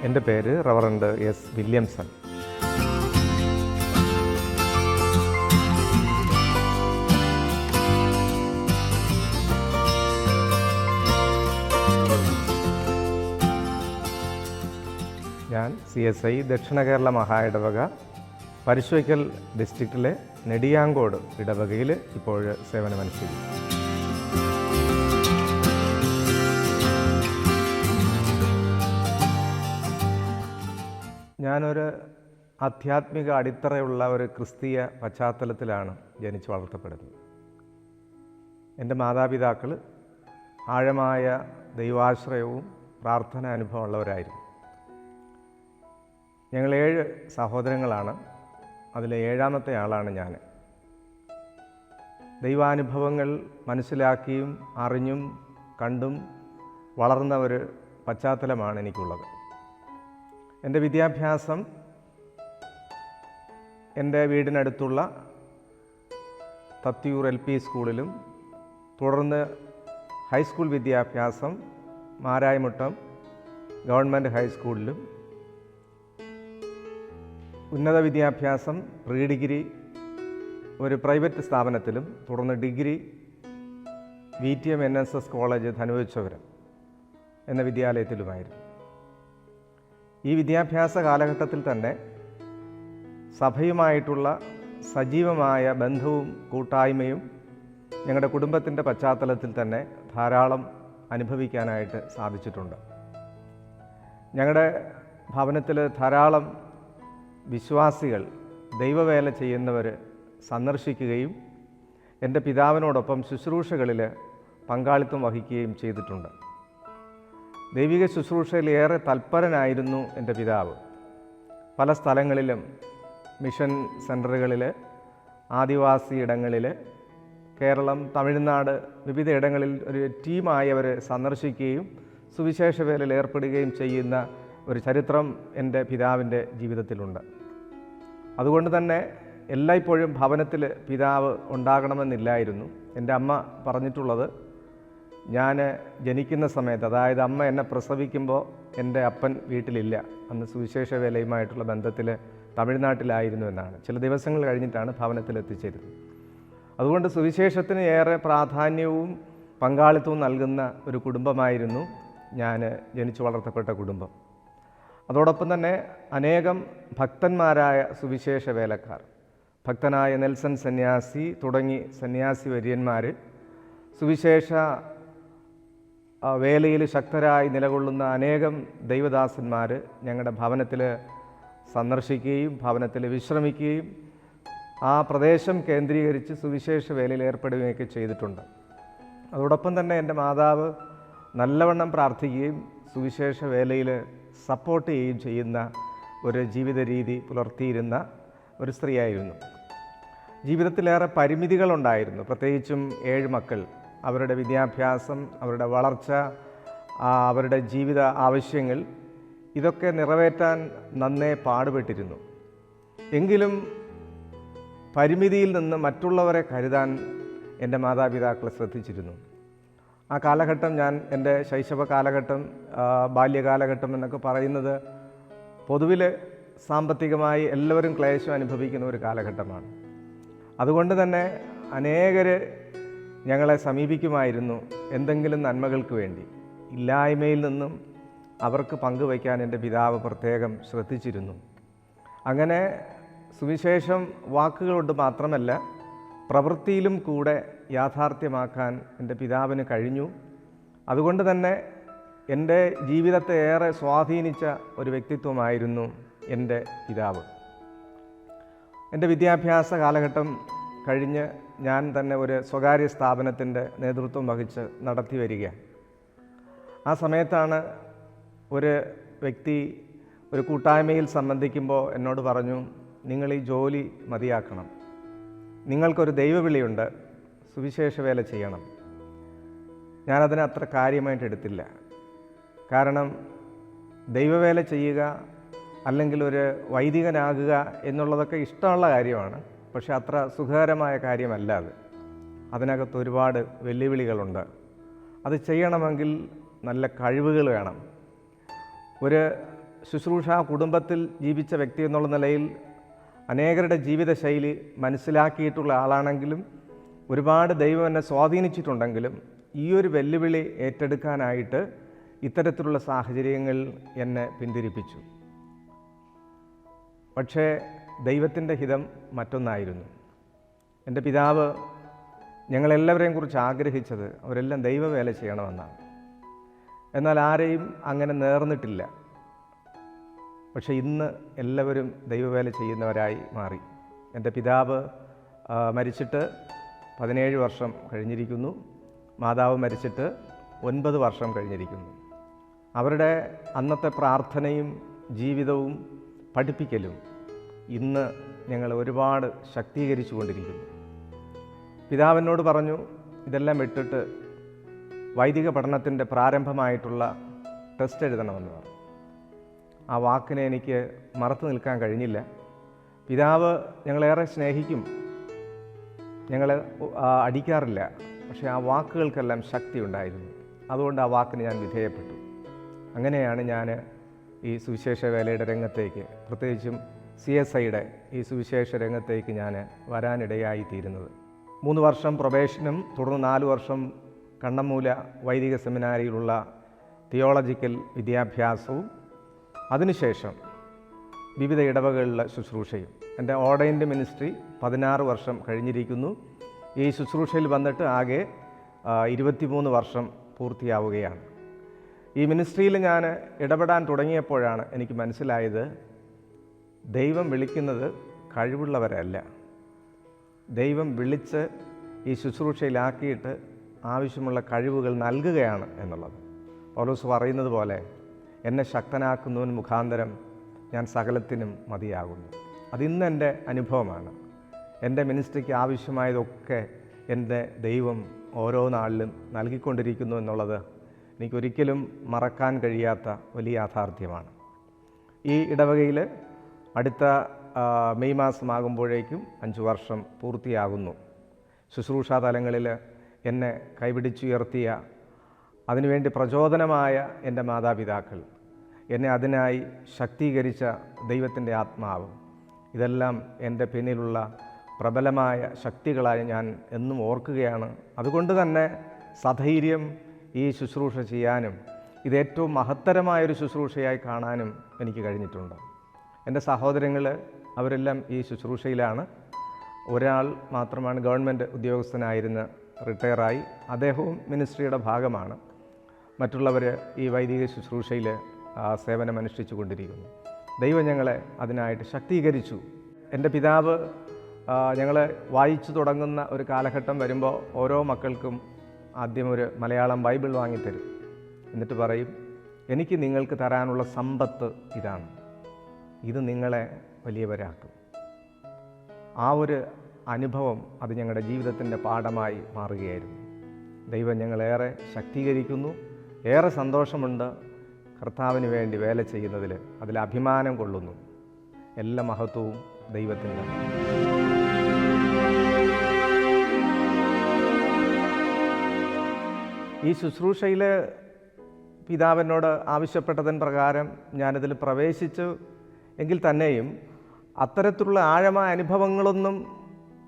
എൻ്റെ പേര് reverend S Williamson. ഞാൻ CSI ദക്ഷിണ കേരള മഹാ ഇടവക പരശുവയ്ക്കൽ ഡിസ്ട്രിക്റ്റിലെ നെടിയാങ്കോട് ഇടവകയിൽ ഇപ്പോൾ സേവനമനുഷ്ഠിക്കുന്നു. ഞാനൊരു ആധ്യാത്മിക അടിത്തറയുള്ള ഒരു ക്രിസ്തീയ പശ്ചാത്തലത്തിലാണ് ജനിച്ചു വളർത്തപ്പെടുന്നത്. എൻ്റെ മാതാപിതാക്കൾ ആഴമായ ദൈവാശ്രയവും പ്രാർത്ഥന അനുഭവമുള്ളവരായിരുന്നു. ഞങ്ങൾ 7 സഹോദരങ്ങളാണ്. അതിലെ 7ാമത്തെ ആളാണ് ഞാൻ. ദൈവാനുഭവങ്ങൾ മനസ്സിലാക്കിയും അറിഞ്ഞും കണ്ടും വളർന്ന ഒരു പശ്ചാത്തലമാണ് എനിക്കുള്ളത്. എൻ്റെ വിദ്യാഭ്യാസം എൻ്റെ വീടിനടുത്തുള്ള തത്തിയൂർ LP സ്കൂളിലും തുടർന്ന് ഹൈസ്കൂൾ വിദ്യാഭ്യാസം മാരായമുട്ടം ഗവൺമെൻറ് ഹൈസ്കൂളിലും, ഉന്നത വിദ്യാഭ്യാസം പ്രീ ഡിഗ്രി ഒരു പ്രൈവറ്റ് സ്ഥാപനത്തിലും, തുടർന്ന് degree VTM NSS college Dhanuvachapuram എന്ന വിദ്യാലയത്തിലുമായിരുന്നു. ഈ വിദ്യാഭ്യാസ കാലഘട്ടത്തിൽ തന്നെ സഭയുമായിട്ടുള്ള സജീവമായ ബന്ധവും കൂട്ടായ്മയും ഞങ്ങളുടെ കുടുംബത്തിൻ്റെ പശ്ചാത്തലത്തിൽ തന്നെ ധാരാളം അനുഭവിക്കാനായിട്ട് സാധിച്ചിട്ടുണ്ട്. ഞങ്ങളുടെ ഭവനത്തിൽ ധാരാളം വിശ്വാസികൾ ദൈവവേല ചെയ്യുന്നവർ സന്ദർശിക്കുകയും എൻ്റെ പിതാവിനോടൊപ്പം ശുശ്രൂഷകളിൽ പങ്കാളിത്തം വഹിക്കുകയും ചെയ്തിട്ടുണ്ട്. ദൈവിക ശുശ്രൂഷയിൽ ഏറെ തൽപരനായിരുന്നു എൻ്റെ പിതാവ്. പല സ്ഥലങ്ങളിലും മിഷൻ സെൻ്ററുകളിൽ, ആദിവാസി ഇടങ്ങളിൽ, കേരളം, തമിഴ്നാട് വിവിധ ഇടങ്ങളിൽ ഒരു ടീമായി അവർ സന്ദർശിക്കുകയും സുവിശേഷ വേലയിൽ ഏർപ്പെടുകയും ചെയ്യുന്ന ഒരു ചരിത്രം എൻ്റെ പിതാവിൻ്റെ ജീവിതത്തിലുണ്ട്. അതുകൊണ്ട് തന്നെ എല്ലായ്പ്പോഴും ഭവനത്തിൽ പിതാവ് ഉണ്ടാകണമെന്നില്ലായിരുന്നു. എൻ്റെ അമ്മ പറഞ്ഞിട്ടുള്ളത്, ഞാൻ ജനിക്കുന്ന സമയത്ത്, അതായത് അമ്മ എന്നെ പ്രസവിക്കുമ്പോൾ എൻ്റെ അപ്പൻ വീട്ടിലില്ല, അന്ന് സുവിശേഷ വേലയുമായിട്ടുള്ള ബന്ധത്തിൽ തമിഴ്നാട്ടിലായിരുന്നു എന്നാണ്. ചില ദിവസങ്ങൾ കഴിഞ്ഞിട്ടാണ് ഭവനത്തിൽ എത്തിച്ചേരുന്നത്. അതുകൊണ്ട് സുവിശേഷത്തിന് ഏറെ പ്രാധാന്യവും പങ്കാളിത്തവും നൽകുന്ന ഒരു കുടുംബമായിരുന്നു ഞാൻ ജനിച്ചു വളർത്തപ്പെട്ട കുടുംബം. അതോടൊപ്പം തന്നെ അനേകം ഭക്തന്മാരായ സുവിശേഷ വേലക്കാർ, ഭക്തനായ നെൽസൺ സന്യാസി തുടങ്ങി സന്യാസി വര്യന്മാർ, സുവിശേഷ വേലയിൽ ശക്തരായി നിലകൊള്ളുന്ന അനേകം ദൈവദാസന്മാർ ഞങ്ങളുടെ ഭവനത്തിൽ സന്ദർശിക്കുകയും ഭവനത്തിൽ വിശ്രമിക്കുകയും ആ പ്രദേശം കേന്ദ്രീകരിച്ച് സുവിശേഷ വേലയിൽ ഏർപ്പെടുകയൊക്കെ ചെയ്തിട്ടുണ്ട്. അതോടൊപ്പം തന്നെ എൻ്റെ മാതാവ് നല്ലവണ്ണം പ്രാർത്ഥിക്കുകയും സുവിശേഷ വേലയിൽ സപ്പോർട്ട് ചെയ്യുകയും ചെയ്യുന്ന ഒരു ജീവിത രീതി പുലർത്തിയിരുന്ന ഒരു സ്ത്രീയായിരുന്നു. ജീവിതത്തിലേറെ പരിമിതികളുണ്ടായിരുന്നു. പ്രത്യേകിച്ചും 7 മക്കൾ, അവരുടെ വിദ്യാഭ്യാസം, അവരുടെ വളർച്ച, അവരുടെ ജീവിത ആവശ്യങ്ങൾ, ഇതൊക്കെ നിറവേറ്റാൻ നന്നേ പാടുപെട്ടിരുന്നു. എങ്കിലും പരിമിതിയിൽ നിന്ന് മറ്റുള്ളവരെ കരുതാൻ എൻ്റെ മാതാപിതാക്കൾ ശ്രദ്ധിച്ചിരുന്നു. ആ കാലഘട്ടം, ഞാൻ എൻ്റെ ശൈശവ കാലഘട്ടം, ബാല്യകാലഘട്ടം എന്നൊക്കെ പറയുന്നത് പൊതുവിൽ സാമ്പത്തികമായി എല്ലാവരും ക്ലേശം അനുഭവിക്കുന്ന ഒരു കാലഘട്ടമാണ്. അതുകൊണ്ട് തന്നെ അനേകർ ഞങ്ങളെ സമീപിക്കുമായിരുന്നു എന്തെങ്കിലും നന്മകൾക്ക് വേണ്ടി. ഇല്ലായ്മയിൽ നിന്നും അവർക്ക് പങ്കുവയ്ക്കാൻ എൻ്റെ പിതാവ് പ്രത്യേകം ശ്രദ്ധിച്ചിരുന്നു. അങ്ങനെ സുവിശേഷം വാക്കുകളുണ്ട് മാത്രമല്ല പ്രവൃത്തിയിലും കൂടെ യാഥാർത്ഥ്യമാക്കാൻ എൻ്റെ പിതാവിന് കഴിഞ്ഞു. അതുകൊണ്ട് തന്നെ എൻ്റെ ജീവിതത്തെ ഏറെ സ്വാധീനിച്ച ഒരു വ്യക്തിത്വമായിരുന്നു എൻ്റെ പിതാവ്. എൻ്റെ വിദ്യാഭ്യാസ കാലഘട്ടം കഴിഞ്ഞ് ഞാൻ തന്നെ ഒരു സ്വകാര്യ സ്ഥാപനത്തിൻ്റെ നേതൃത്വം വഹിച്ച് നടത്തി വരിക. ആ സമയത്താണ് ഒരു വ്യക്തി ഒരു കൂട്ടായ്മയിൽ സംബന്ധിക്കുമ്പോൾ എന്നോട് പറഞ്ഞു, നിങ്ങൾ ഈ ജോലി മതിയാക്കണം, നിങ്ങൾക്കൊരു ദൈവവിളിയുണ്ട്, സുവിശേഷ വേല ചെയ്യണം. ഞാനതിനെ അത്ര കാര്യമായിട്ട് എടുത്തില്ല. കാരണം ദൈവവേല ചെയ്യുക അല്ലെങ്കിൽ ഒരു വൈദികനാകുക എന്നുള്ളതൊക്കെ ഇഷ്ടമുള്ള കാര്യമാണ്. പക്ഷെ അത്ര സുഖകരമായ കാര്യമല്ല അത്. അതിനകത്ത് ഒരുപാട് വെല്ലുവിളികളുണ്ട്. അത് ചെയ്യണമെങ്കിൽ നല്ല കഴിവുകൾ വേണം. ഒരു ശുശ്രൂഷ കുടുംബത്തിൽ ജീവിച്ച വ്യക്തി എന്നുള്ള നിലയിൽ അനേകരുടെ ജീവിതശൈലി മനസ്സിലാക്കിയിട്ടുള്ള ആളാണെങ്കിലും ഒരുപാട് ദൈവം എന്നെ സ്വാധീനിച്ചിട്ടുണ്ടെങ്കിലും ഈ ഒരു വെല്ലുവിളി ഏറ്റെടുക്കാനായിട്ട് ഇത്തരത്തിലുള്ള സാഹചര്യങ്ങൾ എന്നെ പിന്തിരിപ്പിച്ചു. പക്ഷേ ദൈവത്തിൻ്റെ ഹിതം മറ്റൊന്നായിരുന്നു. എൻ്റെ പിതാവ് ഞങ്ങളെല്ലാവരെയും കുറിച്ച് ആഗ്രഹിച്ചത് അവരെല്ലാം ദൈവവേല ചെയ്യണമെന്നാണ്. എന്നാൽ ആരെയും അങ്ങനെ നേർന്നിട്ടില്ല. പക്ഷേ ഇന്ന് എല്ലാവരും ദൈവവേല ചെയ്യുന്നവരായി മാറി. എൻ്റെ പിതാവ് മരിച്ചിട്ട് 17 വർഷം കഴിഞ്ഞിരിക്കുന്നു. മാതാവ് മരിച്ചിട്ട് 9 വർഷം കഴിഞ്ഞിരിക്കുന്നു. അവരുടെ അന്നത്തെ പ്രാർത്ഥനയും ജീവിതവും പഠിപ്പിക്കലും ഇന്ന് ഞങ്ങൾ ഒരുപാട് ശക്തീകരിച്ചു കൊണ്ടിരിക്കുന്നു. പിതാവിനോട് പറഞ്ഞു, ഇതെല്ലാം വിട്ടിട്ട് വൈദിക പഠനത്തിൻ്റെ പ്രാരംഭമായിട്ടുള്ള ടെസ്റ്റ് എഴുതണമെന്ന് പറഞ്ഞു. ആ വാക്കിനെ എനിക്ക് മറച്ചു നിൽക്കാൻ കഴിഞ്ഞില്ല. പിതാവ് ഞങ്ങളേറെ സ്നേഹിക്കും, ഞങ്ങളെ അടിക്കാറില്ല, പക്ഷേ ആ വാക്കുകൾക്കെല്ലാം ശക്തി ഉണ്ടായിരുന്നു. അതുകൊണ്ട് ആ വാക്കിന് ഞാൻ വിധേയപ്പെട്ടു. അങ്ങനെയാണ് ഞാൻ ഈ സുവിശേഷ വേലയുടെ രംഗത്തേക്ക്, പ്രത്യേകിച്ചും CSIയുടെ ഈ സുവിശേഷ രംഗത്തേക്ക് ഞാൻ വരാനിടയായി തീരുന്നത്. 3 വർഷം പ്രൊബേഷനും തുടർന്ന് 4 വർഷം കണ്ണമ്മൂല വൈദിക സെമിനാരിയിലുള്ള തിയോളജിക്കൽ വിദ്യാഭ്യാസവും അതിനുശേഷം വിവിധ ഇടവകളിലെ ശുശ്രൂഷയും. എൻ്റെ ഓർഡൈൻഡ് മിനിസ്ട്രി 16 വർഷം കഴിഞ്ഞിരിക്കുന്നു. ഈ ശുശ്രൂഷയിൽ വന്നിട്ട് ആകെ 23 വർഷം പൂർത്തിയാവുകയാണ്. ഈ മിനിസ്ട്രിയിൽ ഞാൻ ഇടപെടാൻ തുടങ്ങിയപ്പോഴാണ് എനിക്ക് മനസ്സിലായത്, ദൈവം വിളിക്കുന്നത് കഴിവുള്ളവരല്ല, ദൈവം വിളിച്ച് ഈ ശുശ്രൂഷയിലാക്കിയിട്ട് ആവശ്യമുള്ള കഴിവുകൾ നൽകുകയാണ് എന്നുള്ളത്. പൗലോസ് പറയുന്നത് പോലെ, എന്നെ ശക്തനാക്കുന്നവൻ മുഖാന്തരം ഞാൻ സകലത്തിനും മതിയാകുന്നു. അതിന്ന് എൻ്റെ അനുഭവമാണ്. എൻ്റെ മിനിസ്ട്രിക്ക് ആവശ്യമായതൊക്കെ എൻ്റെ ദൈവം ഓരോ നാളിലും നൽകിക്കൊണ്ടിരിക്കുന്നു എന്നുള്ളത് എനിക്കൊരിക്കലും മറക്കാൻ കഴിയാത്ത വലിയ യാഥാർത്ഥ്യമാണ്. ഈ ഇടവകയിൽ അടുത്ത മെയ് മാസമാകുമ്പോഴേക്കും 5 വർഷം പൂർത്തിയാകുന്നു. ശുശ്രൂഷാ തലങ്ങളിൽ എന്നെ കൈപിടിച്ചുയർത്തിയ, അതിനുവേണ്ടി പ്രചോദനമായ എൻ്റെ മാതാപിതാക്കൾ, എന്നെ അതിനായി ശക്തീകരിച്ച ദൈവത്തിൻ്റെ ആത്മാവ്, ഇതെല്ലാം എൻ്റെ പിന്നിലുള്ള പ്രബലമായ ശക്തികളായി ഞാൻ എന്നും ഓർക്കുകയാണ്. അതുകൊണ്ട് തന്നെ സധൈര്യം ഈ ശുശ്രൂഷ ചെയ്യാനും ഇത് ഏറ്റവും മഹത്തരമായൊരു ശുശ്രൂഷയായി കാണാനും എനിക്ക് കഴിഞ്ഞിട്ടുണ്ട്. എൻ്റെ സഹോദരങ്ങൾ അവരെല്ലാം ഈ ശുശ്രൂഷയിലാണ്. ഒരാൾ മാത്രമാണ് ഗവൺമെൻറ് ഉദ്യോഗസ്ഥനായിരുന്ന് റിട്ടയറായി, അദ്ദേഹവും മിനിസ്ട്രിയുടെ ഭാഗമാണ്. മറ്റുള്ളവർ ഈ വൈദിക ശുശ്രൂഷയിൽ സേവനമനുഷ്ഠിച്ചു കൊണ്ടിരിക്കുന്നു. ദൈവം ഞങ്ങളെ അതിനായിട്ട് ശക്തീകരിച്ചു. എൻ്റെ പിതാവ് ഞങ്ങളെ വായിച്ചു തുടങ്ങുന്ന ഒരു കാലഘട്ടം വരുമ്പോൾ ഓരോ മക്കൾക്കും ആദ്യം ഒരു മലയാളം ബൈബിൾ വാങ്ങിത്തരും. എന്നിട്ട് പറയും, എനിക്ക് നിങ്ങൾക്ക് തരാനുള്ള സമ്പത്ത് ഇതാണ്, ഇത് നിങ്ങളെ വലിയവരാക്കും. ആ ഒരു അനുഭവം അത് ഞങ്ങളുടെ ജീവിതത്തിൻ്റെ പാഠമായി മാറുകയായിരുന്നു. ദൈവം ഞങ്ങളേറെ ശക്തീകരിക്കുന്നു. ഏറെ സന്തോഷമുണ്ട് കർത്താവിന് വേണ്ടി വേല ചെയ്യുന്നതിൽ. അതിൽ അഭിമാനം കൊള്ളുന്നു. എല്ലാ മഹത്വവും ദൈവത്തിൻ്റെ. ഈ ശുശ്രൂഷയിൽ പിതാവിനോട് ആവശ്യപ്പെട്ടതിന് പ്രകാരം ഞാനിതിൽ പ്രവേശിച്ചു എങ്കിൽ തന്നെയും അത്തരത്തിലുള്ള ആഴമായ അനുഭവങ്ങളൊന്നും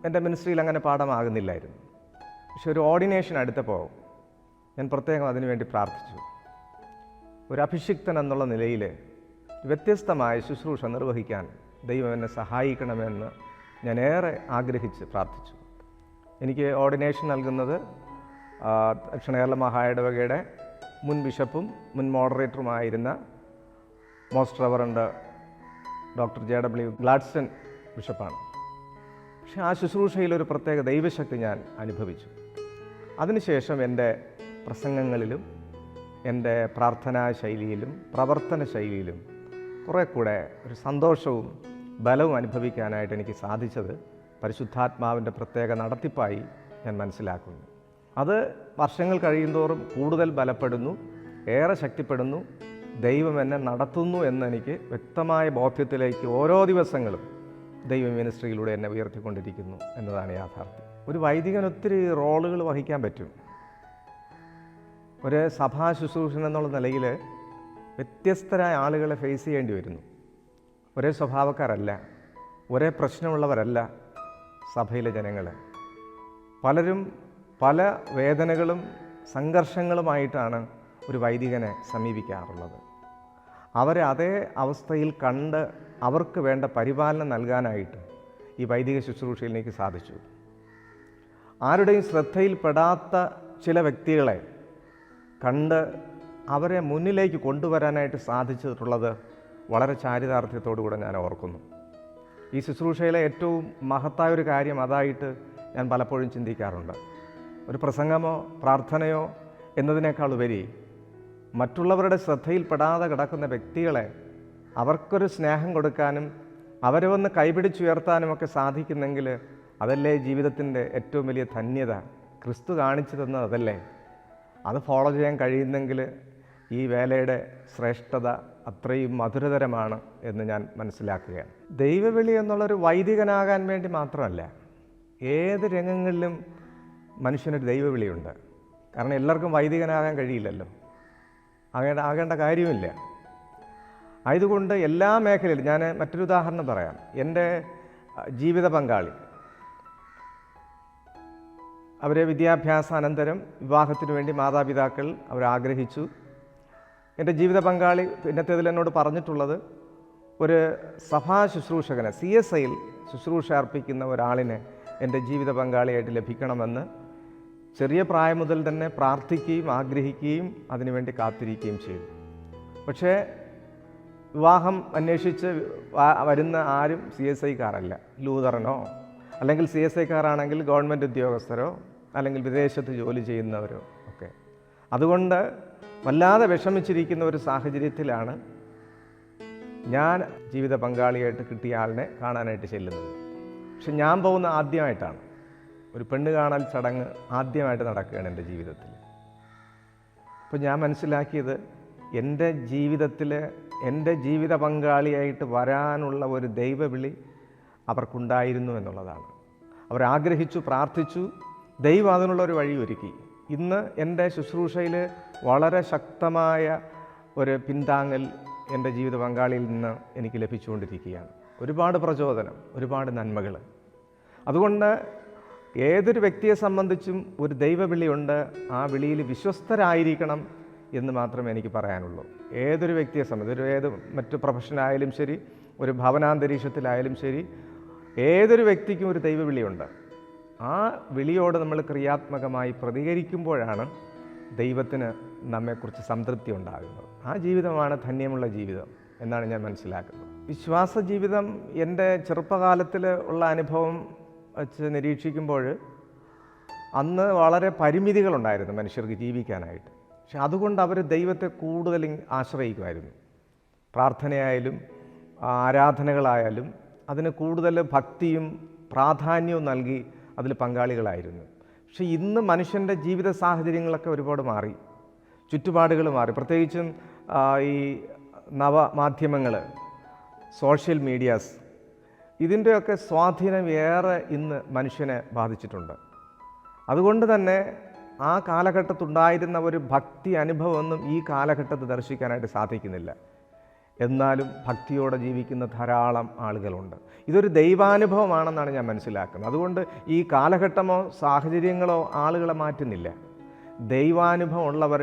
എൻ്റെ മിനിസ്ട്രിയിൽ അങ്ങനെ പാഠമാകുന്നില്ലായിരുന്നു. പക്ഷെ ഒരു ഓർഡിനേഷൻ അടുത്തപ്പോൾ ഞാൻ പ്രത്യേകം അതിനുവേണ്ടി പ്രാർത്ഥിച്ചു. ഒരു അഭിഷിക്തൻ എന്നുള്ള നിലയിൽ വ്യത്യസ്തമായ ശുശ്രൂഷ നിർവഹിക്കാൻ ദൈവം എന്നെ സഹായിക്കണമെന്ന് ഞാൻ ഏറെ ആഗ്രഹിച്ച് പ്രാർത്ഥിച്ചു. എനിക്ക് ഓർഡിനേഷൻ നൽകുന്നത് ദക്ഷിണ കേരള മഹായിടവകയുടെ മുൻ ബിഷപ്പും മുൻ മോഡറേറ്ററുമായിരുന്ന most reverend doctor JW Gladstone ബിഷപ്പാണ്. പക്ഷേ ആ ശുശ്രൂഷയിൽ ഒരു പ്രത്യേക ദൈവശക്തി ഞാൻ അനുഭവിച്ചു. അതിനുശേഷം എൻ്റെ പ്രസംഗങ്ങളിലും എൻ്റെ പ്രാർത്ഥനാ ശൈലിയിലും പ്രവർത്തന ശൈലിയിലും കുറേ കൂടെ ഒരു സന്തോഷവും ബലവും അനുഭവിക്കാനായിട്ട് എനിക്ക് സാധിച്ചത് പരിശുദ്ധാത്മാവിൻ്റെ പ്രത്യേക നടത്തിപ്പായി ഞാൻ മനസ്സിലാക്കുന്നു. അത് വർഷങ്ങൾ കഴിയുന്തോറും കൂടുതൽ ബലപ്പെടുന്നു, ഏറെ ശക്തിപ്പെടുന്നു. ദൈവം എന്നെ നടത്തുന്നു എന്നെനിക്ക് വ്യക്തമായ ബോധ്യത്തിലേക്ക് ഓരോ ദിവസങ്ങളും ദൈവ മിനിസ്ട്രിയിലൂടെ എന്നെ ഉയർത്തിക്കൊണ്ടിരിക്കുന്നു എന്നതാണ് യാഥാർത്ഥ്യം. ഒരു വൈദികൻ ഒത്തിരി റോളുകൾ വഹിക്കാൻ പറ്റും. ഒരു സഭാ ശുശ്രൂഷൻ എന്നുള്ള നിലയിൽ വ്യത്യസ്തരായ ആളുകളെ ഫേസ് ചെയ്യേണ്ടി വരുന്നു. ഒരേ സ്വഭാവക്കാരല്ല, ഒരേ പ്രശ്നമുള്ളവരല്ല സഭയിലെ ജനങ്ങൾ. പലരും പല വേദനകളും സംഘർഷങ്ങളുമായിട്ടാണ് ഒരു വൈദികനെ സമീപിക്കാറുള്ളത്. അവരെ അതേ അവസ്ഥയിൽ കണ്ട് അവർക്ക് വേണ്ട പരിപാലനം നൽകാനായിട്ട് ഈ വൈദിക ശുശ്രൂഷയിൽ എനിക്ക് സാധിച്ചു. ആരുടെയും ശ്രദ്ധയിൽപ്പെടാത്ത ചില വ്യക്തികളെ കണ്ട് അവരെ മുന്നിലേക്ക് കൊണ്ടുവരാനായിട്ട് സാധിച്ചിട്ടുള്ളത് വളരെ ചാരിതാർത്ഥ്യത്തോടുകൂടെ ഞാൻ ഓർക്കുന്നു. ഈ ശുശ്രൂഷയിലെ ഏറ്റവും മഹത്തായ ഒരു കാര്യം അതായിട്ട് ഞാൻ പലപ്പോഴും ചിന്തിക്കാറുണ്ട്. ഒരു പ്രസംഗമോ പ്രാർത്ഥനയോ എന്നതിനേക്കാൾ ഉപരി മറ്റുള്ളവരുടെ ശ്രദ്ധയിൽപ്പെടാതെ കിടക്കുന്ന വ്യക്തികളെ അവർക്കൊരു സ്നേഹം കൊടുക്കാനും അവരെ ഒന്ന് കൈപിടിച്ചുയർത്താനുമൊക്കെ സാധിക്കുന്നെങ്കിൽ അതല്ലേ ജീവിതത്തിൻ്റെ ഏറ്റവും വലിയ ധന്യത. ക്രിസ്തു കാണിച്ചു തന്നത് അതല്ലേ. അത് ഫോളോ ചെയ്യാൻ കഴിയുന്നെങ്കിൽ ഈ വേലയുടെ ശ്രേഷ്ഠത അത്രയും മധുരതരമാണ് എന്ന് ഞാൻ മനസ്സിലാക്കുകയാണ്. ദൈവവിളി എന്നുള്ളൊരു വൈദികനാകാൻ വേണ്ടി മാത്രമല്ല, ഏത് രംഗങ്ങളിലും മനുഷ്യനൊരു ദൈവവിളിയുണ്ട്. കാരണം എല്ലാവർക്കും വൈദികനാകാൻ കഴിയില്ലല്ലോ, ആകേണ്ട കാര്യമില്ല. ആയതുകൊണ്ട് എല്ലാ മേഖലയിലും ഞാൻ മറ്റൊരു ഉദാഹരണം പറയാം. എൻ്റെ ജീവിത പങ്കാളി, അവരെ വിദ്യാഭ്യാസാനന്തരം വിവാഹത്തിന് വേണ്ടി മാതാപിതാക്കൾ അവരാഗ്രഹിച്ചു. എൻ്റെ ജീവിത പങ്കാളി പിന്നത്തേതിൽ എന്നോട് പറഞ്ഞിട്ടുള്ളത്, ഒരു സഭാ ശുശ്രൂഷകനെ CSIയിൽ ശുശ്രൂഷ അർപ്പിക്കുന്ന ഒരാളിനെ എൻ്റെ ജീവിത പങ്കാളിയായിട്ട് ലഭിക്കണമെന്ന് ചെറിയ പ്രായം മുതൽ തന്നെ പ്രാർത്ഥിക്കുകയും ആഗ്രഹിക്കുകയും അതിനുവേണ്ടി കാത്തിരിക്കുകയും ചെയ്തു. പക്ഷേ വിവാഹം അന്വേഷിച്ച് വരുന്ന ആരും CSIക്കാരല്ല. ലൂതറനോ അല്ലെങ്കിൽ CSIക്കാരാണെങ്കിൽ ഗവൺമെൻറ് ഉദ്യോഗസ്ഥരോ അല്ലെങ്കിൽ വിദേശത്ത് ജോലി ചെയ്യുന്നവരോ ഒക്കെ. അതുകൊണ്ട് വല്ലാതെ വിഷമിച്ചിരിക്കുന്ന ഒരു സാഹചര്യത്തിലാണ് ഞാൻ ജീവിത പങ്കാളിയായിട്ട് കിട്ടിയ ആളിനെ കാണാനായിട്ട് ചെല്ലുന്നത്. പക്ഷെ ഞാൻ പോകുന്ന ആദ്യമായിട്ടാണ്. ഒരു പെണ്ണ് കാണൽ ചടങ്ങ് ആദ്യമായിട്ട് നടക്കുകയാണ് എൻ്റെ ജീവിതത്തിൽ. അപ്പോൾ ഞാൻ മനസ്സിലാക്കിയത് എൻ്റെ ജീവിതത്തിൽ എൻ്റെ ജീവിത പങ്കാളിയായിട്ട് വരാനുള്ള ഒരു ദൈവവിളി അവർക്കുണ്ടായിരുന്നു എന്നുള്ളതാണ്. അവരാഗ്രഹിച്ചു, പ്രാർത്ഥിച്ചു, ദൈവം അതിനുള്ള ഒരു വഴി ഒരുക്കി. ഇന്ന് എൻ്റെ ശുശ്രൂഷയിൽ വളരെ ശക്തമായ ഒരു പിന്താങ്ങൽ എൻ്റെ ജീവിത പങ്കാളിയിൽ നിന്ന് എനിക്ക് ലഭിച്ചുകൊണ്ടിരിക്കുകയാണ്. ഒരുപാട് പ്രചോദനം, ഒരുപാട് നന്മകൾ. അതുകൊണ്ട് ഏതൊരു വ്യക്തിയെ സംബന്ധിച്ചും ഒരു ദൈവവിളിയുണ്ട്. ആ വിളിയിൽ വിശ്വസ്തരായിരിക്കണം എന്ന് മാത്രമേ എനിക്ക് പറയാനുള്ളൂ. ഏതൊരു വ്യക്തിയെ സംബന്ധിച്ച്, ഏത് മറ്റു പ്രൊഫഷനായാലും ശരി, ഒരു ഭവനാന്തരീക്ഷത്തിലായാലും ശരി, ഏതൊരു വ്യക്തിക്കും ഒരു ദൈവവിളിയുണ്ട്. ആ വിളിയോട് നമ്മൾ ക്രിയാത്മകമായി പ്രതികരിക്കുമ്പോഴാണ് ദൈവത്തിന് നമ്മെക്കുറിച്ച് സംതൃപ്തി ഉണ്ടാകുന്നത്. ആ ജീവിതമാണ് ധന്യമുള്ള ജീവിതം എന്നാണ് ഞാൻ മനസ്സിലാക്കുന്നത്. വിശ്വാസ ജീവിതം എൻ്റെ ചെറുപ്പകാലത്തിൽ ഉള്ള അനുഭവം വച്ച് നിരീക്ഷിക്കുമ്പോൾ അന്ന് വളരെ പരിമിതികളുണ്ടായിരുന്നു മനുഷ്യർക്ക് ജീവിക്കാനായിട്ട്. പക്ഷെ അതുകൊണ്ട് അവർ ദൈവത്തെ കൂടുതൽ ആശ്രയിക്കുമായിരുന്നു. പ്രാർത്ഥനയായാലും ആരാധനകളായാലും അതിന് കൂടുതൽ ഭക്തിയും പ്രാധാന്യവും നൽകി അതിൽ പങ്കാളികളായിരുന്നു. പക്ഷെ ഇന്ന് മനുഷ്യൻ്റെ ജീവിത സാഹചര്യങ്ങളൊക്കെ ഒരുപാട് മാറി, ചുറ്റുപാടുകൾ മാറി. പ്രത്യേകിച്ചും ഈ നവമാധ്യമങ്ങൾ, സോഷ്യൽ മീഡിയാസ്, ഇതിൻ്റെയൊക്കെ സ്വാധീനം ഏറെ ഇന്ന് മനുഷ്യനെ ബാധിച്ചിട്ടുണ്ട്. അതുകൊണ്ട് തന്നെ ആ കാലഘട്ടത്തുണ്ടായിരുന്ന ഒരു ഭക്തി അനുഭവമൊന്നും ഈ കാലഘട്ടത്തിൽ ദർശിക്കാനായിട്ട് സാധിക്കുന്നില്ല. എന്നാലും ഭക്തിയോടെ ജീവിക്കുന്ന ധാരാളം ആളുകളുണ്ട്. ഇതൊരു ദൈവാനുഭവമാണെന്നാണ് ഞാൻ മനസ്സിലാക്കുന്നത്. അതുകൊണ്ട് ഈ കാലഘട്ടമോ സാഹചര്യങ്ങളോ ആളുകളെ മാറ്റുന്നില്ല. ദൈവാനുഭവം ഉള്ളവർ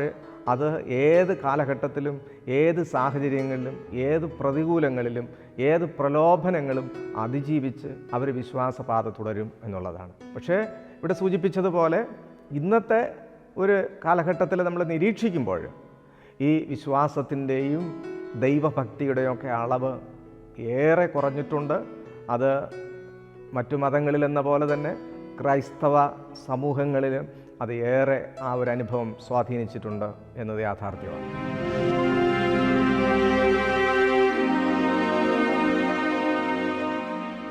അത് ഏത് കാലഘട്ടത്തിലും ഏത് സാഹചര്യങ്ങളിലും ഏത് പ്രതികൂലങ്ങളിലും ഏത് പ്രലോഭനങ്ങളും അതിജീവിച്ച് അവർ വിശ്വാസപാത തുടരും എന്നുള്ളതാണ്. പക്ഷേ ഇവിടെ സൂചിപ്പിച്ചതുപോലെ ഇന്നത്തെ ഒരു കാലഘട്ടത്തിൽ നമ്മൾ നിരീക്ഷിക്കുമ്പോൾ ഈ വിശ്വാസത്തിൻ്റെയും ദൈവഭക്തിയുടെയൊക്കെ അളവ് ഏറെ കുറഞ്ഞിട്ടുണ്ട്. അത് മറ്റു മതങ്ങളിലെന്ന പോലെ തന്നെ ക്രൈസ്തവ സമൂഹങ്ങളിലും അത് ഏറെ ആ ഒരു അനുഭവം സ്വാധീനിച്ചിട്ടുണ്ട് എന്നത് യാഥാർത്ഥ്യമാണ്.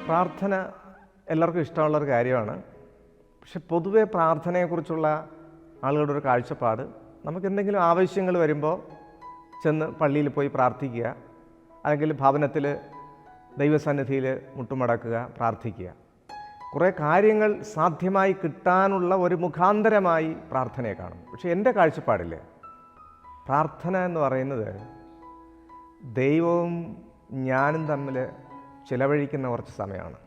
പ്രാർത്ഥന എല്ലാവർക്കും ഇഷ്ടമുള്ളൊരു കാര്യമാണ്. പക്ഷെ പൊതുവെ പ്രാർത്ഥനയെക്കുറിച്ചുള്ള ആളുകളുടെ ഒരു കാഴ്ചപ്പാട്, നമുക്ക് എന്തെങ്കിലും ആവശ്യങ്ങൾ വരുമ്പോൾ ചെന്ന് പള്ളിയിൽ പോയി പ്രാർത്ഥിക്കുക, അല്ലെങ്കിൽ ഭവനത്തിൽ ദൈവസന്നിധിയിൽ മുട്ടുമടക്കുക, പ്രാർത്ഥിക്കുക. കുറേ കാര്യങ്ങൾ സാധ്യമായി കിട്ടാനുള്ള ഒരു മുഖാന്തരമായി പ്രാർത്ഥനയെ കാണും. പക്ഷേ എൻ്റെ കാഴ്ചപ്പാടിൽ പ്രാർത്ഥന എന്ന് പറയുന്നത് ദൈവവും ഞാനും തമ്മിൽ ചിലവഴിക്കുന്ന കുറച്ച് സമയമാണ്.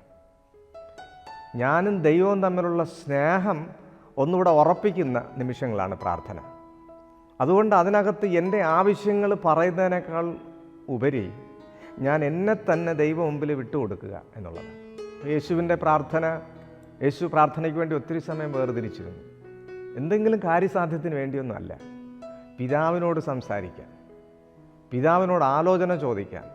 ഞാനും ദൈവവും തമ്മിലുള്ള സ്നേഹം ഒന്നുകൂടെ ഉറപ്പിക്കുന്ന നിമിഷങ്ങളാണ് പ്രാർത്ഥന. അതുകൊണ്ട് അതിനകത്ത് എൻ്റെ ആവശ്യങ്ങൾ പറയുന്നതിനേക്കാൾ ഉപരി ഞാൻ എന്നെ തന്നെ ദൈവ മുമ്പിൽ വിട്ടുകൊടുക്കുക എന്നുള്ളതാണ്. യേശുവിൻ്റെ പ്രാർത്ഥന, യേശു പ്രാർത്ഥനയ്ക്ക് വേണ്ടി ഒത്തിരി സമയം വേർതിരിച്ചിരുന്നു. എന്തെങ്കിലും കാര്യസാധ്യത്തിന് വേണ്ടിയൊന്നുമല്ല, പിതാവിനോട് സംസാരിക്കാൻ, പിതാവിനോട് ആലോചന ചോദിക്കാൻ,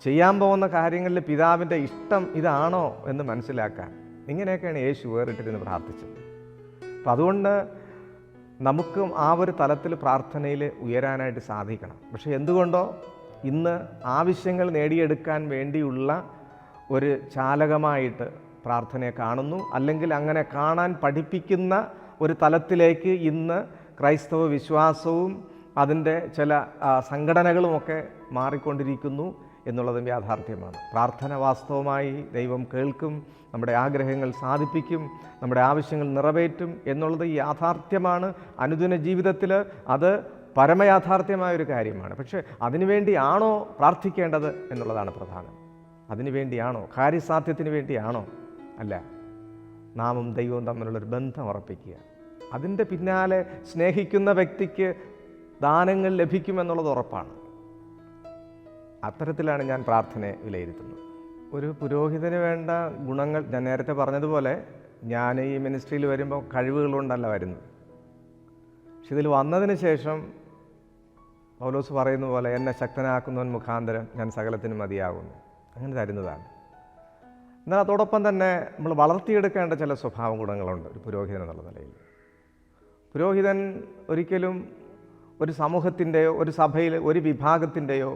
ചെയ്യാൻ പോകുന്ന കാര്യങ്ങളിൽ പിതാവിൻ്റെ ഇഷ്ടം ഇതാണോ എന്ന് മനസ്സിലാക്കാൻ. ഇങ്ങനെയൊക്കെയാണ് യേശു വേറിട്ടിരുന്ന് പ്രാർത്ഥിച്ചത്. അപ്പം അതുകൊണ്ട് നമുക്കും ആ ഒരു തലത്തിൽ പ്രാർത്ഥനയിൽ ഉയരാനായിട്ട് സാധിക്കണം. പക്ഷേ എന്തുകൊണ്ടോ ഇന്ന് ആവശ്യങ്ങൾ നേടിയെടുക്കാൻ വേണ്ടിയുള്ള ഒരു ചാലകമായിട്ട് പ്രാർത്ഥനയെ കാണുന്നു, അല്ലെങ്കിൽ അങ്ങനെ കാണാൻ പഠിപ്പിക്കുന്ന ഒരു തലത്തിലേക്ക് ഇന്ന് ക്രൈസ്തവ വിശ്വാസവും അതിൻ്റെ ചില സംഘടനകളുമൊക്കെ മാറിക്കൊണ്ടിരിക്കുന്നു എന്നുള്ളതും യാഥാർത്ഥ്യമാണ്. പ്രാർത്ഥന വാസ്തവമായി ദൈവം കേൾക്കും, നമ്മുടെ ആഗ്രഹങ്ങൾ സാധിപ്പിക്കും, നമ്മുടെ ആവശ്യങ്ങൾ നിറവേറ്റും എന്നുള്ളത് യാഥാർത്ഥ്യമാണ്. അനുദിന ജീവിതത്തിൽ അത് പരമയാഥാർത്ഥ്യമായൊരു കാര്യമാണ്. പക്ഷേ അതിനുവേണ്ടിയാണോ പ്രാർത്ഥിക്കേണ്ടത് എന്നുള്ളതാണ് പ്രധാനം. അതിനുവേണ്ടിയാണോ, കാര്യസാധ്യത്തിന് വേണ്ടിയാണോ? അല്ല, നാമും ദൈവവും തമ്മിലുള്ളൊരു ബന്ധം ഉറപ്പിക്കുക. അതിൻ്റെ പിന്നാലെ സ്നേഹിക്കുന്ന വ്യക്തിക്ക് ദാനങ്ങൾ ലഭിക്കുമെന്നുള്ളത് ഉറപ്പാണ്. അത്തരത്തിലാണ് ഞാൻ പ്രാർത്ഥനയെ വിലയിരുത്തുന്നത്. ഒരു പുരോഹിതന് വേണ്ട ഗുണങ്ങൾ ഞാൻ നേരത്തെ പറഞ്ഞതുപോലെ, ഞാൻ ഈ മിനിസ്ട്രിയിൽ വരുമ്പോൾ കഴിവുകൾ കൊണ്ടല്ല വരുന്നത്. പക്ഷെ ഇതിൽ വന്നതിന് ശേഷം പൗലോസ് പറയുന്ന പോലെ എന്നെ ശക്തനാക്കുന്നവൻ മുഖാന്തരം ഞാൻ സകലത്തിനും മതിയാകുന്നു, അങ്ങനെ തരുന്നതാണ്. എന്നാൽ അതോടൊപ്പം തന്നെ നമ്മൾ വളർത്തിയെടുക്കേണ്ട ചില സ്വഭാവ ഗുണങ്ങളുണ്ട് ഒരു പുരോഹിതൻ എന്നുള്ള നിലയിൽ. പുരോഹിതൻ ഒരിക്കലും ഒരു സമൂഹത്തിൻ്റെയോ ഒരു സഭയിൽ ഒരു വിഭാഗത്തിൻ്റെയോ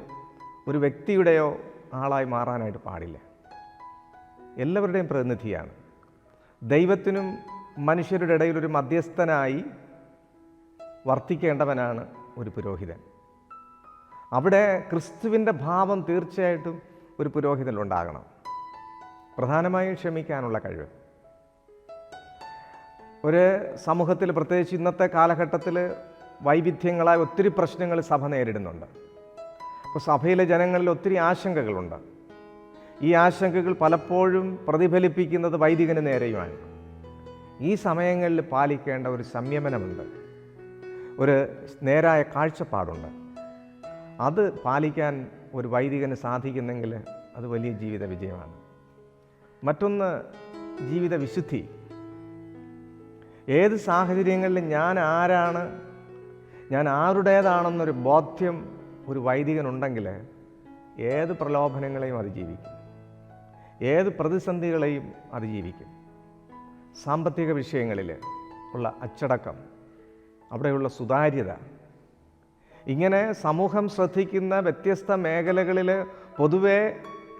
ഒരു വ്യക്തിയുടെയോ ആളായി മാറാനായിട്ട് പാടില്ല. എല്ലാവരുടെയും പ്രതിനിധിയാണ്. ദൈവത്തിനും മനുഷ്യരുടെ ഇടയിൽ ഒരു മധ്യസ്ഥനായി വർത്തിക്കേണ്ടവനാണ് ഒരു പുരോഹിതൻ. അവിടെ ക്രിസ്തുവിൻ്റെ ഭാവം തീർച്ചയായിട്ടും ഒരു പുരോഹിതനുണ്ടാകണം. പ്രധാനമായും ക്ഷമിക്കാനുള്ള കഴിവ്. ഒരു സമൂഹത്തിൽ, പ്രത്യേകിച്ച് ഇന്നത്തെ കാലഘട്ടത്തിൽ, വൈവിധ്യങ്ങളായ ഒത്തിരി പ്രശ്നങ്ങൾ സഭ നേരിടുന്നുണ്ട്. അപ്പോൾ സഭയിലെ ജനങ്ങളിൽ ഒത്തിരി ആശങ്കകളുണ്ട്. ഈ ആശങ്കകൾ പലപ്പോഴും പ്രതിഫലിപ്പിക്കുന്നത് വൈദികന് നേരെയുമാണ്. ഈ സമയങ്ങളിൽ പാലിക്കേണ്ട ഒരു സംയമനമുണ്ട്, ഒരു നേരായ കാഴ്ചപ്പാടുണ്ട്. അത് പാലിക്കാൻ ഒരു വൈദികന് സാധിക്കുന്നെങ്കിൽ അത് വലിയ ജീവിത വിജയമാണ്. മറ്റൊന്ന് ജീവിത വിശുദ്ധി. ഏത് സാഹചര്യങ്ങളിലും ഞാൻ ആരാണ്, ഞാൻ ആരുടേതാണെന്നൊരു ബോധ്യം ഒരു വൈദികനുണ്ടെങ്കിൽ ഏത് പ്രലോഭനങ്ങളെയും അതിജീവിക്കും, ഏത് പ്രതിസന്ധികളെയും അതിജീവിക്കും. സാമ്പത്തിക വിഷയങ്ങളിൽ ഉള്ള അച്ചടക്കം, അവിടെയുള്ള സുതാര്യത, ഇങ്ങനെ സമൂഹം ശ്രദ്ധിക്കുന്ന വ്യത്യസ്ത മേഖലകളിൽ പൊതുവെ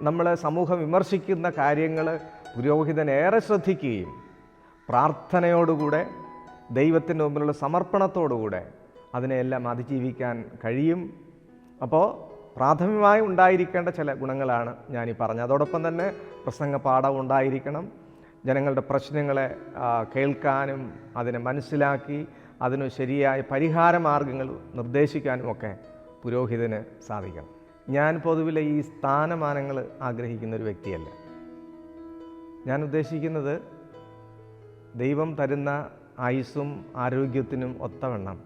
നമ്മൾ സമൂഹം വിമർശിക്കുന്ന കാര്യങ്ങൾ പുരോഹിതൻ ഏറെ ശ്രദ്ധിക്കുകയും പ്രാർത്ഥനയോടുകൂടെ ദൈവത്തിൻ്റെ മുമ്പിലുള്ള സമർപ്പണത്തോടുകൂടെ അതിനെയെല്ലാം അതിജീവിക്കാൻ കഴിയും. അപ്പോൾ പ്രാഥമികമായി ഉണ്ടായിരിക്കേണ്ട ചില ഗുണങ്ങളാണ് ഞാനീ പറഞ്ഞത്. അതോടൊപ്പം തന്നെ പ്രസംഗ പാഠം ഉണ്ടായിരിക്കണം. ജനങ്ങളുടെ പ്രശ്നങ്ങളെ കേൾക്കാനും അതിനെ മനസ്സിലാക്കി അതിന് ശരിയായ പരിഹാര മാർഗങ്ങൾ നിർദ്ദേശിക്കാനുമൊക്കെ പുരോഹിതന് സാധിക്കണം. ഞാൻ പൊതുവിലെ ഈ സ്ഥാനമാനങ്ങൾ ആഗ്രഹിക്കുന്ന ഒരു വ്യക്തിയല്ല. ഞാൻ ഉദ്ദേശിക്കുന്നത് ദൈവം തരുന്ന ആയുസ്സും ആരോഗ്യത്തിനും ഒത്തവണ്ണം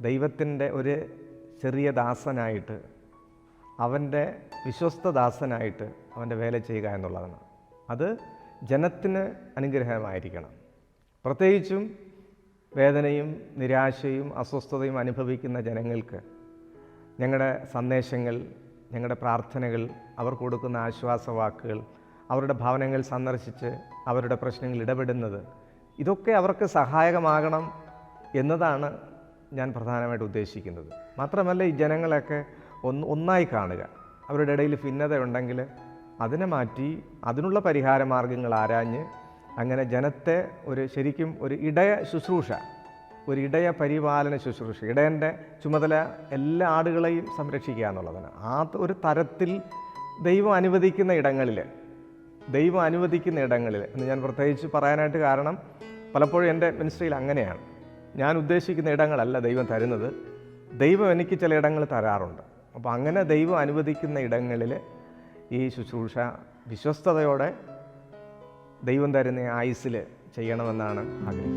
ദൈവത്തിൻ്റെ ഒരു ചെറിയ ദാസനായിട്ട്, അവൻ്റെ വിശ്വസ്ത ദാസനായിട്ട് അവൻ്റെ വേല ചെയ്യുക എന്നുള്ളതാണ്. അത് ജനത്തിന് അനുഗ്രഹമായിരിക്കണം. പ്രത്യേകിച്ചും വേദനയും നിരാശയും അസ്വസ്ഥതയും അനുഭവിക്കുന്ന ജനങ്ങൾക്ക് ഞങ്ങളുടെ സന്ദേശങ്ങൾ, ഞങ്ങളുടെ പ്രാർത്ഥനകൾ, അവർ കൊടുക്കുന്ന ആശ്വാസവാക്കുകൾ, അവരുടെ ഭവനങ്ങൾ സന്ദർശിച്ച് അവരുടെ പ്രശ്നങ്ങൾ ഇടപെടുന്നത്, ഇതൊക്കെ അവർക്ക് സഹായകമാകണം എന്നതാണ് ഞാൻ പ്രധാനമായിട്ട് ഉദ്ദേശിക്കുന്നത്. മാത്രമല്ല, ഈ ജനങ്ങളൊക്കെ ഒന്നായി കാണുക. അവരുടെ ഇടയിൽ ഭിന്നതയുണ്ടെങ്കിൽ അതിനെ മാറ്റി അതിനുള്ള പരിഹാര മാർഗങ്ങൾ ആരാഞ്ഞ് അങ്ങനെ ജനത്തെ ശരിക്കും ഒരു ഇടയ ശുശ്രൂഷ, ഒരു ഇടയ പരിപാലന ശുശ്രൂഷ, ഇടയൻ്റെ ചുമതല എല്ലാ ആടുകളെയും സംരക്ഷിക്കുക എന്നുള്ളതാണ്. ആ ഒരു തരത്തിൽ ദൈവം അനുവദിക്കുന്ന ഇടങ്ങളിൽ എന്ന് ഞാൻ പ്രത്യേകിച്ച് പറയാനായിട്ട് കാരണം പലപ്പോഴും എൻ്റെ മിനിസ്ട്രിയിൽ അങ്ങനെയാണ്. ഞാൻ ഉദ്ദേശിക്കുന്ന ഇടങ്ങളല്ല ദൈവം തരുന്നത്, ദൈവം എനിക്ക് ചില ഇടങ്ങൾ തരാറുണ്ട്. അപ്പോൾ അങ്ങനെ ദൈവം അനുവദിക്കുന്ന ഇടങ്ങളിൽ ഈ ശുശ്രൂഷ വിശ്വസ്തയോടെ ദൈവം തരുന്ന ആയുസ്സിൽ ചെയ്യണമെന്നാണ് ആഗ്രഹം.